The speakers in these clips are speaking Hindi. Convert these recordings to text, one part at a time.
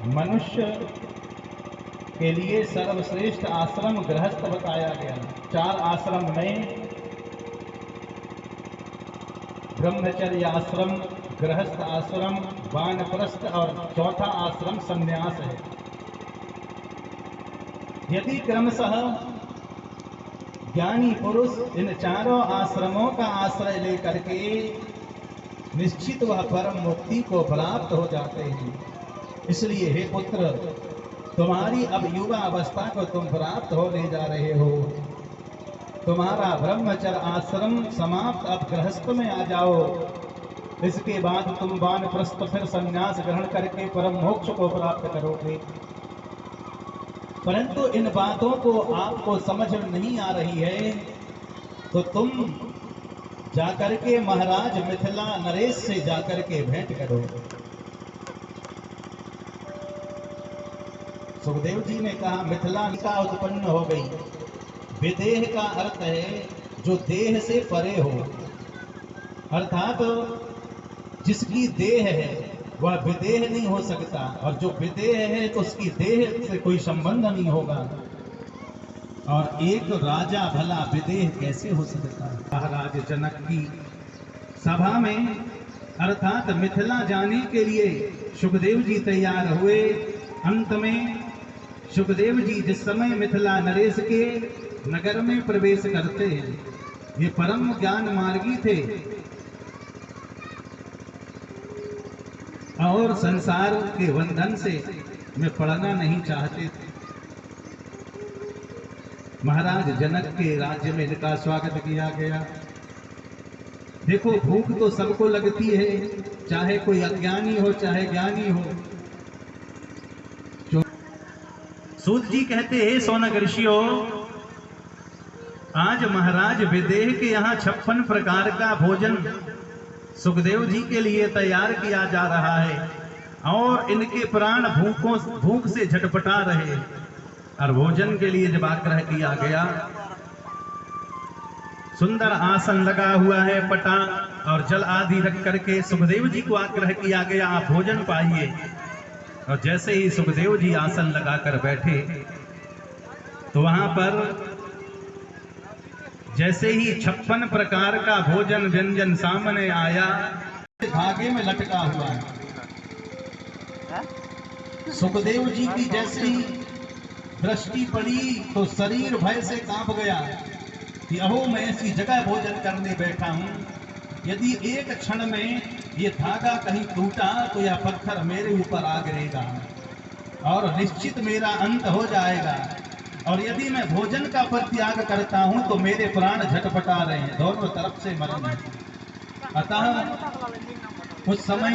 मनुष्य के लिए सर्वश्रेष्ठ आश्रम गृहस्थ बताया गया। 4 आश्रम में ब्रह्मचर्य आश्रम, गृहस्थ आश्रम, वानप्रस्थ और चौथा आश्रम संन्यास है। यदि क्रमशः ज्ञानी पुरुष इन चारों आश्रमों का आश्रय लेकर के निश्चित वह परम मुक्ति को प्राप्त हो जाते हैं। इसलिए हे पुत्र, तुम्हारी अब युवा अवस्था को तुम प्राप्त होने जा रहे हो। तुम्हारा ब्रह्मचर्य आश्रम समाप्त, अब गृहस्थ में आ जाओ। इसके बाद तुम वानप्रस्थ फिर संन्यास ग्रहण करके परम मोक्ष को प्राप्त करोगे। परंतु इन बातों को आपको समझ नहीं आ रही है, तो तुम जाकर के महाराज मिथिला नरेश से जाकर के भेंट करो। सुखदेव जी ने कहा, मिथिला का उत्पन्न हो गई। विदेह का अर्थ है जो देह से परे हो, अर्थात जिसकी देह है वह विदेह नहीं हो सकता, और जो विदेह है तो उसकी देह से कोई संबंध नहीं होगा। और एक राजा भला विदेह कैसे हो सकता है। महाराज जनक की सभा में अर्थात मिथिला जाने के लिए सुखदेव जी तैयार हुए। अंत में सुखदेव जी जिस समय मिथिला नरेश के नगर में प्रवेश करते हैं, ये परम ज्ञान मार्गी थे और संसार के बंधन से में पड़ना नहीं चाहते थे। महाराज जनक के राज्य में इनका स्वागत किया गया। देखो, भूख तो सबको लगती है, चाहे कोई अज्ञानी हो चाहे ज्ञानी हो। सूत जी कहते हैं, सोनक ऋषियों, आज महाराज विदेह के यहाँ 56 प्रकार का भोजन सुखदेव जी के लिए तैयार किया जा रहा है और इनके प्राण भूख से झटपटा रहे। और भोजन के लिए जब आग्रह किया गया, सुंदर आसन लगा हुआ है, पटा और जल आदि रख करके सुखदेव जी को आग्रह किया गया, आप भोजन पाइए। और जैसे ही सुखदेव जी आसन लगाकर बैठे तो वहां पर जैसे ही 56 प्रकार का भोजन व्यंजन सामने आया, धागे में लटका हुआ है। सुखदेव जी की जैसी दृष्टि पड़ी तो शरीर भय से कांप गया कि अहो, मैं ऐसी जगह भोजन करने बैठा हूं, यदि एक क्षण में ये धागा कहीं टूटा तो यह पत्थर मेरे ऊपर आ गिरेगा और निश्चित मेरा अंत हो जाएगा। और यदि मैं भोजन का परित्याग करता हूं तो मेरे प्राण झटपटा रहे हैं, दोनों तरफ से मरेंगे। अतः उस समय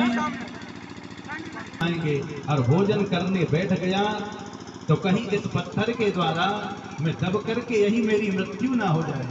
आएंगे और भोजन करने बैठ गया तो कहीं इस पत्थर के द्वारा मैं दब करके यही मेरी मृत्यु ना हो जाए।